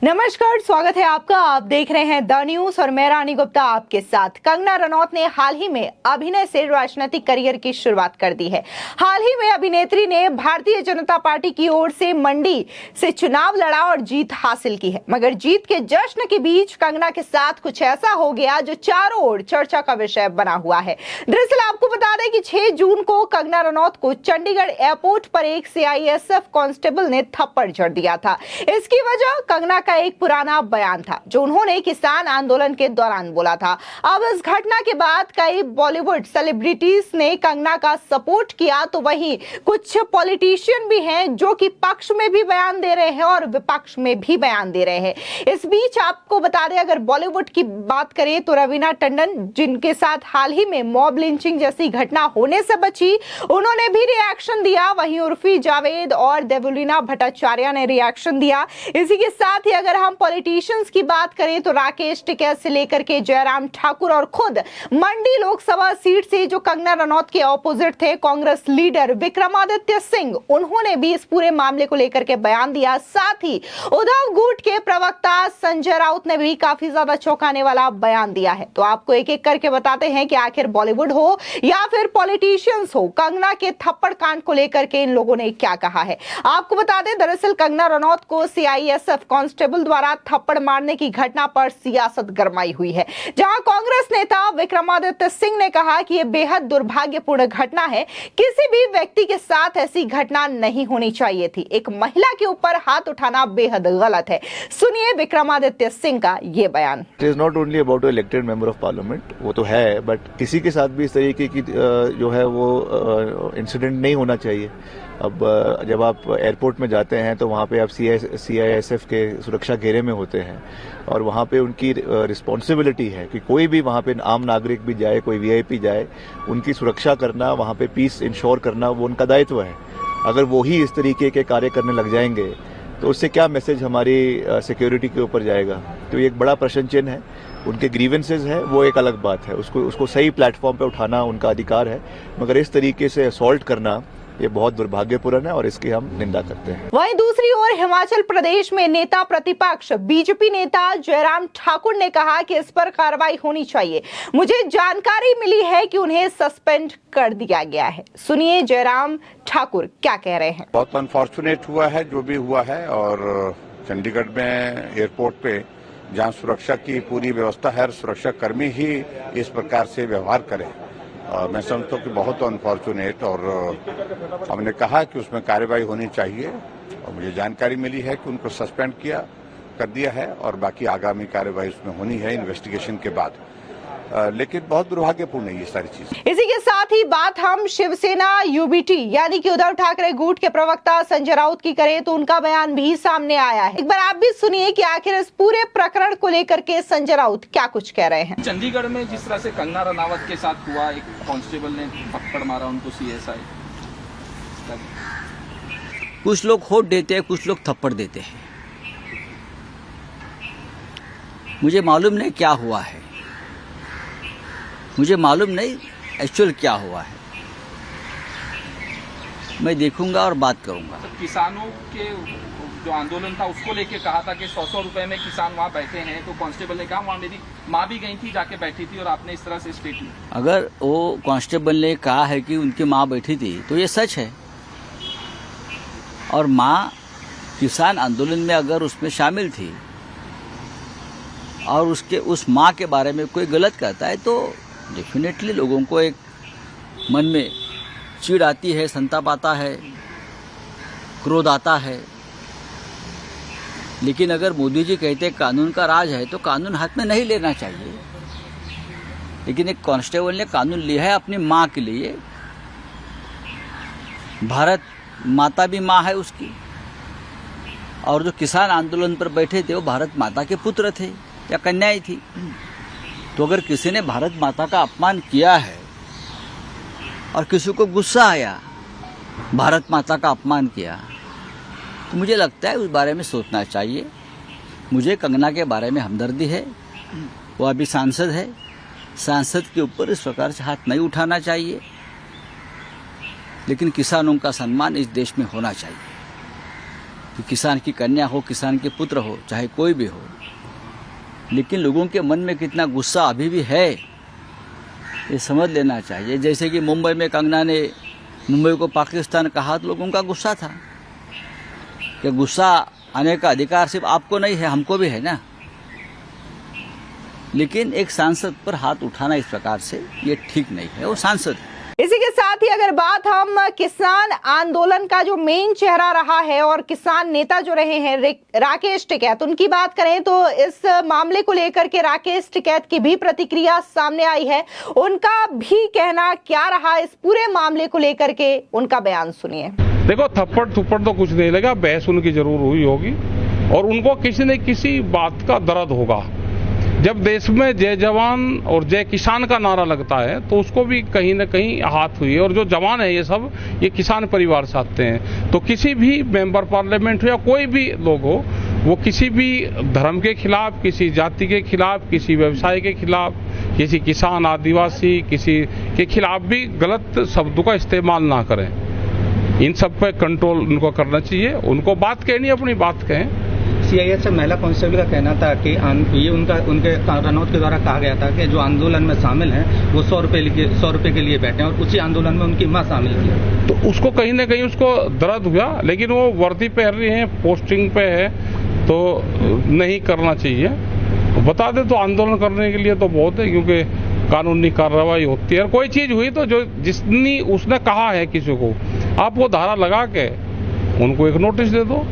नमस्कार, स्वागत है आपका। आप देख रहे हैं द न्यूज और मैं रानी गुप्ता आपके साथ। कंगना रनौत ने हाल ही में अभिनय से राजनीतिक करियर की शुरुआत कर दी है। हाल ही में अभिनेत्री ने भारतीय जनता पार्टी की ओर से मंडी से चुनाव लड़ा और जीत हासिल की है, मगर जीत के जश्न के बीच कंगना के साथ कुछ ऐसा हो गया जो चारों ओर चर्चा का विषय बना हुआ है। दरअसल आपको बता दें कि 6 जून को कंगना रनौत को चंडीगढ़ एयरपोर्ट पर एक सीआईएसएफ कांस्टेबल ने थप्पड़ जड़ दिया था। इसकी वजह कंगना का एक पुराना बयान था जो उन्होंने किसान आंदोलन के दौरान बोला था। अब इस घटना के बाद कई बॉलीवुड सेलिब्रिटीज ने कंगना का सपोर्ट किया, तो वहीं कुछ पॉलिटिशियन भी हैं जो कि पक्ष में भी बयान दे रहे हैं और विपक्ष में भी बयान दे रहे हैं। इस बीच आपको बता दें, अगर बॉलीवुड की बात करें तो रवीना टंडन, जिनके साथ हाल ही में मॉब लिंचिंग जैसी घटना होने से बची, उन्होंने भी रिएक्शन दिया। वहीं उर्फी जावेद और देवुलीना भट्टाचार्य ने रिएक्शन दिया। इसी के साथ ही अगर हम पॉलिटिशियंस की बात करें तो राकेश टिकैत से लेकर के जयराम ठाकुर और खुद मंडी लोकसभा सीट से जो कंगना रनौत के ऑपोजिट थे, कांग्रेस लीडर विक्रमादित्य सिंह, उन्होंने भी इस पूरे मामले को लेकर के बयान दिया। साथ ही उद्धव गुट के प्रवक्ता संजय राउत ने भी काफी ज्यादा चौंकाने वाला बयान दिया है। तो आपको एक एक करके बताते हैं कि आखिर बॉलीवुड हो या फिर पॉलिटिशियंस हो, कंगना के थप्पड़ कांड को लेकर के इन लोगों ने क्या कहा है। आपको बता दें, दरअसल कंगना रनौत को सीआईएसएफ कांस्टेबल द्वारा थप्पड़ मारने की घटना पर सियासत गरमाई हुई है, जहां कांग्रेस नेता विक्रमादित्य सिंह ने कहा कि यह बेहद दुर्भाग्यपूर्ण घटना है। किसी भी व्यक्ति के साथ ऐसी घटना नहीं होनी चाहिए थी। एक महिला के ऊपर हाथ उठाना बेहद गलत है। सुनिए विक्रमादित्य सिंह का ये बयान। It is not only about elected member of parliament, वो तो है, बट किसी के साथ भी इस तरीके की जो है वो इंसिडेंट नहीं होना चाहिए। अब जब आप एयरपोर्ट में जाते हैं तो वहाँ पे आप सीआईएसएफ के सुरक्षा घेरे में होते हैं और वहाँ पे उनकी रिस्पॉन्सिबिलिटी है कि कोई भी वहाँ पे आम नागरिक भी जाए, कोई वीआईपी जाए, उनकी सुरक्षा करना, वहाँ पे पीस इंश्योर करना वो उनका दायित्व है। अगर वो ही इस तरीके के कार्य करने लग जाएंगे तो उससे क्या मैसेज हमारी सिक्योरिटी के ऊपर जाएगा। तो ये एक बड़ा प्रश्न चिन्ह है। उनके ग्रीवेंसेज है वो एक अलग बात है, उसको सही प्लेटफॉर्म पे उठाना उनका अधिकार है, मगर इस तरीके से असॉल्ट करना ये बहुत दुर्भाग्यपूर्ण है और इसकी हम निंदा करते हैं। वहीं दूसरी ओर हिमाचल प्रदेश में नेता प्रतिपक्ष बीजेपी नेता जयराम ठाकुर ने कहा कि इस पर कार्रवाई होनी चाहिए। मुझे जानकारी मिली है कि उन्हें सस्पेंड कर दिया गया है। सुनिए जयराम ठाकुर क्या कह रहे हैं। बहुत अनफॉर्चुनेट हुआ है जो भी हुआ है, और चंडीगढ़ में एयरपोर्ट पे जहां सुरक्षा की पूरी व्यवस्था है, सुरक्षा कर्मी ही इस प्रकार से व्यवहार करें, मैं समझता हूँ कि बहुत अनफॉर्चुनेट, और हमने कहा कि उसमें कार्रवाई होनी चाहिए और मुझे जानकारी मिली है कि उनको सस्पेंड कर दिया है और बाकी आगामी कार्रवाई उसमें होनी है इन्वेस्टिगेशन के बाद। लेकिन बहुत दुर्भाग्यपूर्ण है ये सारी चीज। इसी के साथ ही बात हम शिवसेना यूबीटी यानी कि उद्धव ठाकरे गुट के प्रवक्ता संजय राउत की करें तो उनका बयान भी सामने आया है। एक बार आप भी सुनिए कि आखिर इस पूरे प्रकरण को लेकर के संजय राउत क्या कुछ कह रहे हैं। चंडीगढ़ में जिस तरह से कंगना रनावत के साथ हुआ, एक कांस्टेबल ने थप्पड़ मारा उनको सीएसआई, कुछ लोग होट देते हैं, कुछ लोग थप्पड़ देते हैं। मुझे मालूम नहीं क्या हुआ है, मुझे मालूम नहीं एक्चुअल क्या हुआ है। मैं देखूंगा और बात करूंगा। तो किसानों के जो आंदोलन था उसको लेके कहा था कि 100 रुपए में किसान वहाँ बैठे हैं, तो कांस्टेबल ने कहा वहाँ मेरी माँ भी गई थी, जाके बैठी थी, और आपने इस तरह से स्टेटमेंट। अगर वो कांस्टेबल ने कहा है कि उनकी माँ बैठी थी तो ये सच है, और माँ किसान आंदोलन में अगर उसमें शामिल थी और उस माँ के बारे में कोई गलत कहता है तो डेफिनेटली लोगों को एक मन में चिढ़ आती है, संताप आता है, क्रोध आता है। लेकिन अगर मोदी जी कहते कानून का राज है तो कानून हाथ में नहीं लेना चाहिए। लेकिन एक कांस्टेबल ने कानून लिया है अपनी माँ के लिए। भारत माता भी माँ है उसकी, और जो किसान आंदोलन पर बैठे थे वो भारत माता के पुत्र थे या कन्याएं थी। तो अगर किसी ने भारत माता का अपमान किया है और किसी को गुस्सा आया, भारत माता का अपमान किया, तो मुझे लगता है उस बारे में सोचना चाहिए। मुझे कंगना के बारे में हमदर्दी है, वो अभी सांसद है, सांसद के ऊपर इस प्रकार से हाथ नहीं उठाना चाहिए। लेकिन किसानों का सम्मान इस देश में होना चाहिए। कि किसान की कन्या हो, किसान के पुत्र हो, चाहे कोई भी हो, लेकिन लोगों के मन में कितना गुस्सा अभी भी है ये समझ लेना चाहिए। जैसे कि मुंबई में कंगना ने मुंबई को पाकिस्तान कहा तो लोगों का गुस्सा था कि गुस्सा आने का अधिकार सिर्फ आपको नहीं है, हमको भी है ना। लेकिन एक सांसद पर हाथ उठाना इस प्रकार से ये ठीक नहीं है, वो सांसद है। इसी के साथ ही अगर बात हम किसान आंदोलन का जो मेन चेहरा रहा है और किसान नेता जो रहे हैं राकेश टिकैत, उनकी बात करें तो इस मामले को लेकर के राकेश टिकैत की भी प्रतिक्रिया सामने आई है। उनका भी कहना क्या रहा इस पूरे मामले को लेकर के, उनका बयान सुनिए। देखो, थप्पड़ थुप्पड़ तो कुछ नहीं लगा, बहस उनकी जरूर हुई होगी और उनको किसी न किसी बात का दर्द होगा। जब देश में जय जवान और जय किसान का नारा लगता है तो उसको भी कहीं न कहीं आहत हुई है। और जो जवान है ये किसान परिवार से आते हैं। तो किसी भी मेंबर पार्लियामेंट हो या कोई भी लोग हो, वो किसी भी धर्म के खिलाफ, किसी जाति के खिलाफ, किसी व्यवसाय के खिलाफ, किसी किसान आदिवासी किसी के खिलाफ भी गलत शब्दों का इस्तेमाल ना करें। इन सब पे कंट्रोल उनको करना चाहिए। उनको बात कहनी, अपनी बात कहें। CIS से महिला कांस्टेबल का कहना था कि ये उनके रनौत के द्वारा कहा गया था कि जो आंदोलन में शामिल हैं वो 100 रुपए के लिए बैठे और उसी आंदोलन में उनकी मां शामिल थी। तो उसको कहीं ना कहीं उसको दर्द हुआ, लेकिन वो वर्दी पहन रही है, पोस्टिंग पे है, तो नहीं करना चाहिए। बता दे तो आंदोलन करने के लिए तो बहुत है, क्योंकि कानूनी कार्रवाई होती है। कोई चीज हुई तो जो जिसने उसने कहा है किसी को, आप वो धारा लगा के उनको एक नोटिस दे दो।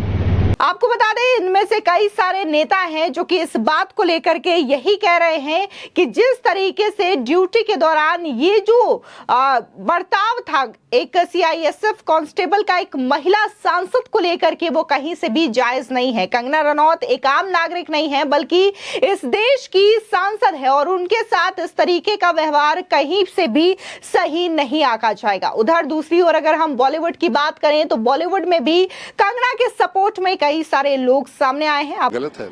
आपको बता दें इनमें से कई सारे नेता हैं जो कि इस बात को लेकर के यही कह रहे हैं कि जिस तरीके से ड्यूटी के दौरान ये जो बर्ताव था एक CISF कांस्टेबल का एक महिला सांसद को लेकर के, वो कहीं से भी जायज नहीं है। कंगना रनौत एक आम नागरिक नहीं है बल्कि इस देश की सांसद है और उनके साथ इस तरीके का व्यवहार कहीं से भी सही नहीं आका जाएगा। उधर दूसरी ओर अगर हम बॉलीवुड की बात करें तो बॉलीवुड में भी कंगना के सपोर्ट में कई सारे लोग सामने आए हैं। गलत है,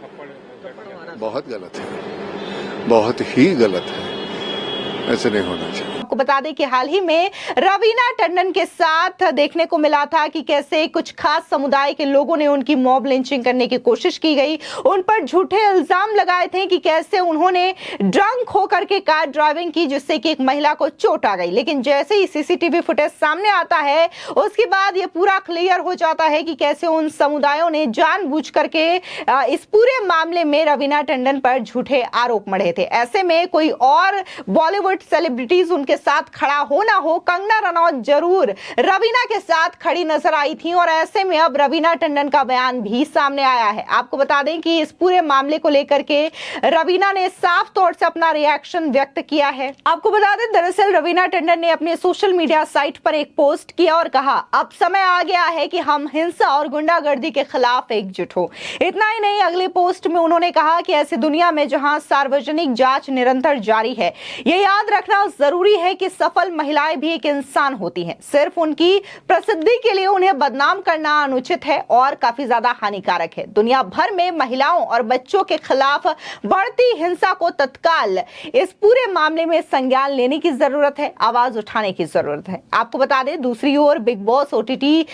बहुत गलत है, बहुत ही गलत है, ऐसे नहीं होना चाहिए। आपको बता दें कि हाल ही में रवीना टंडन के साथ देखने को मिला था कि कैसे कुछ खास समुदाय के लोगों ने उनकी मॉब लिंचिंग करने की कोशिश की गई, उन पर झूठे इल्जाम लगाए थे कि कैसे उन्होंने ड्रंक होकर के कार ड्राइविंग की जिससे कि एक महिला को चोट आ गई। लेकिन जैसे ही CCTV फुटेज सामने आता है उसके बाद ये पूरा क्लियर हो जाता है कि कैसे उन समुदायों ने जानबूझ करके इस पूरे मामले में रवीना टंडन पर झूठे आरोप मढ़े थे। ऐसे में कोई और बॉलीवुड सेलिब्रिटीज उनके साथ खड़ा हो ना हो, कंगना रनौत जरूर रवीना के साथ खड़ी नजर आई थी और ऐसे में अब रवीना टंडन का बयान भी सामने आया है। आपको बता दें कि इस पूरे मामले को लेकर के रवीना ने साफ तौर से अपना रिएक्शन व्यक्त किया है। आपको बता दें दरअसल रवीना टंडन ने अपने सोशल मीडिया साइट पर एक पोस्ट किया और कहा, अब समय आ गया है कि हम हिंसा और गुंडागर्दी के खिलाफ एकजुट हो। इतना ही नहीं, अगले पोस्ट में उन्होंने कहा कि ऐसी दुनिया में जहां सार्वजनिक जांच निरंतर जारी है, ये याद रखना जरूरी है कि सफल महिलाएं भी एक इंसान होती हैं। सिर्फ उनकी प्रसिद्धि के लिए उन्हें बदनाम करना अनुचित है और काफी ज्यादा हानिकारक है। दुनिया भर में महिलाओं और बच्चों के खिलाफ बढ़ती हिंसा को तत्काल इस पूरे मामले में संज्ञान लेने की जरूरत है, आवाज उठाने की जरूरत है। आपको बता दें दूसरी ओर बिग बॉस OTT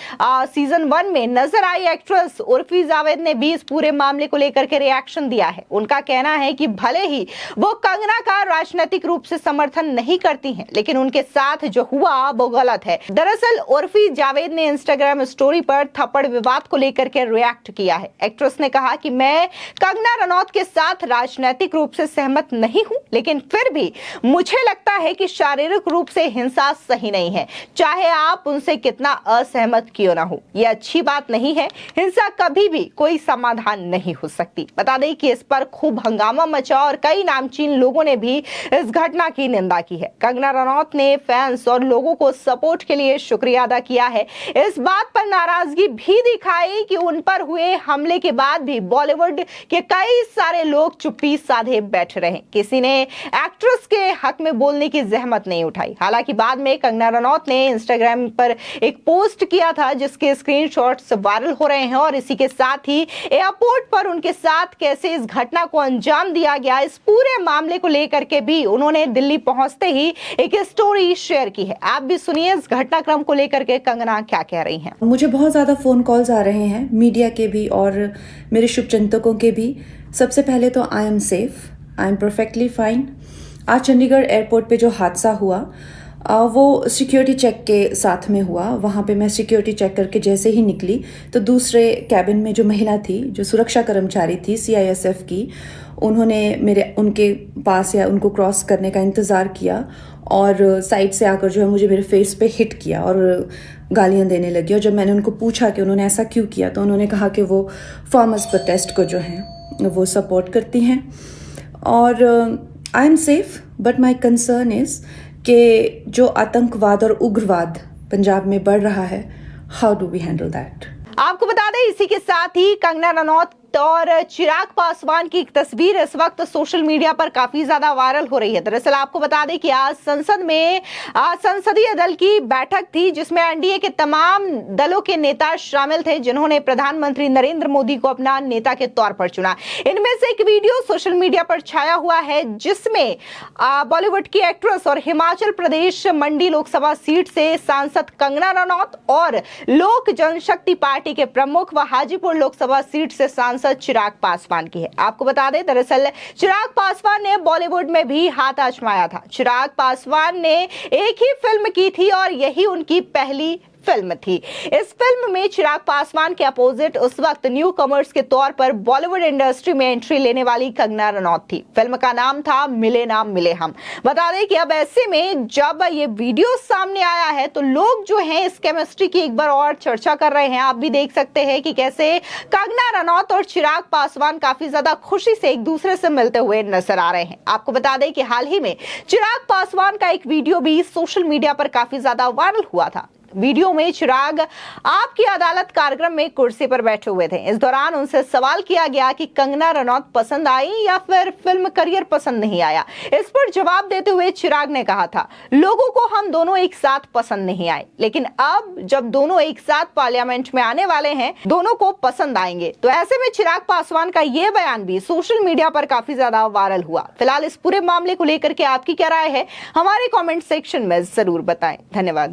सीजन 1 में नजर आई एक्ट्रेस उर्फी जावेद ने भी इस पूरे मामले को लेकर के रिएक्शन दिया है। उनका कहना है कि भले ही वो कंगना का राजनीतिक रूप से समर्थन नहीं करती हैं, लेकिन उनके साथ जो हुआ वो गलत है। दरअसल उर्फी जावेद ने इंस्टाग्राम स्टोरी पर थप्पड़ विवाद को लेकर के रिएक्ट किया है। एक्ट्रेस ने कहा कि मैं कंगना रनौत के साथ राजनीतिक रूप से सहमत नहीं हूं, लेकिन फिर भी मुझे लगता है कि शारीरिक रूप से हिंसा सही नहीं है, चाहे आप उनसे कितना असहमत क्यों ना हो। यह अच्छी बात नहीं है, हिंसा कभी भी कोई समाधान नहीं हो सकती। बता दें कि इस पर खूब हंगामा मचा और कई नामचीन लोगों ने भी इस घटना की निंदा की है। कंगना रनौत ने फैंस और लोगों को सपोर्ट के लिए शुक्रिया अदा किया है। इस बात पर नाराजगी भी दिखाई कि उन पर हुए हमले के बाद भी बॉलीवुड के कई सारे लोग चुप्पी साधे बैठ रहे। किसी ने एक्ट्रेस के हक में बोलने की जहमत नहीं उठाई। हालांकि बाद में कंगना रनौत ने इंस्टाग्राम पर एक पोस्ट किया था जिसके स्क्रीनशॉट्स वायरल हो रहे हैं और इसी के साथ ही एयरपोर्ट पर उनके साथ कैसे इस घटना को अंजाम दिया गया, इस पूरे मामले को लेकर के भी उन्होंने दिल्ली दिल्ली पहुंचते ही एक स्टोरी शेयर की है। आप भी सुनिए इस घटनाक्रम को लेकर के कंगना क्या कह रही हैं। मुझे बहुत ज़्यादा फ़ोन कॉल्स आ रहे हैं, मीडिया के भी और मेरे शुभचिंतकों के भी। सबसे पहले तो I am safe, I am perfectly fine. आज चंडीगढ़ एयरपोर्ट पे जो हादसा हुआ वो सिक्योरिटी चेक के साथ में हुआ। वहाँ पे मैं सिक्योरिटी चेक करके जैसे ही निकली तो दूसरे कैबिन में जो महिला थी, जो सुरक्षा कर्मचारी थी CISF की, उन्होंने उनके पास या उनको क्रॉस करने का इंतज़ार किया और साइड से आकर जो है मुझे मेरे फेस पे हिट किया और गालियाँ देने लगी। और जब मैंने उनको पूछा कि उन्होंने ऐसा क्यों किया तो उन्होंने कहा कि वो फार्मर्स प्रोटेस्ट को जो है वो सपोर्ट करती हैं। और I am safe but my concern is कि जो आतंकवाद और उग्रवाद पंजाब में बढ़ रहा है, how do we handle that. आपको बता दें इसी के साथ ही कंगना रनौत और चिराग पासवान की एक तस्वीर इस वक्त सोशल मीडिया पर काफी ज्यादा वायरल हो रही है। दरअसल आपको बता दें कि आज संसद में संसदीय दल की बैठक थी जिसमें एनडीए के तमाम दलों के नेता शामिल थे जिन्होंने प्रधानमंत्री नरेंद्र मोदी को अपना नेता के तौर पर चुना। इनमें से एक वीडियो सोशल मीडिया पर छाया हुआ है जिसमें बॉलीवुड की एक्ट्रेस और हिमाचल प्रदेश मंडी लोकसभा सीट से सांसद कंगना रनौत और लोक जनशक्ति पार्टी के प्रमुख व हाजीपुर लोकसभा सीट से सांसद चिराग पासवान की है। आपको बता दें दरअसल चिराग पासवान ने बॉलीवुड में भी हाथ आजमाया था। चिराग पासवान ने एक ही फिल्म की थी और यही उनकी पहली फिल्म थी। इस फिल्म में चिराग पासवान के अपोजिट उस वक्त न्यू कमर्स के तौर पर बॉलीवुड इंडस्ट्री में एंट्री लेने वाली कंगना रनौत थी। फिल्म का नाम था मिले ना मिले हम। बता दें कि अब ऐसे में जब ये वीडियो सामने आया है तो लोग जो हैं इस केमिस्ट्री की एक बार और चर्चा कर रहे हैं। आप भी देख सकते हैं कि कैसे कंगना रनौत और चिराग पासवान काफी ज्यादा खुशी से एक दूसरे से मिलते हुए नजर आ रहे हैं। आपको बता दें कि हाल ही में चिराग पासवान का एक वीडियो भी सोशल मीडिया पर काफी ज्यादा वायरल हुआ था। वीडियो में चिराग आपकी अदालत कार्यक्रम में कुर्सी पर बैठे हुए थे। इस दौरान उनसे सवाल किया गया कि कंगना रनौत पसंद आई या फिर फिल्म करियर पसंद नहीं आया। इस पर जवाब देते हुए चिराग ने कहा था, लोगों को हम दोनों एक साथ पसंद नहीं आए, लेकिन अब जब दोनों एक साथ पार्लियामेंट में आने वाले हैं दोनों को पसंद आएंगे। तो ऐसे में चिराग पासवान का यह बयान भी सोशल मीडिया पर काफी ज्यादा वायरल हुआ। फिलहाल इस पूरे मामले को लेकर के आपकी क्या राय है हमारे कॉमेंट सेक्शन में जरूर बताएं। धन्यवाद।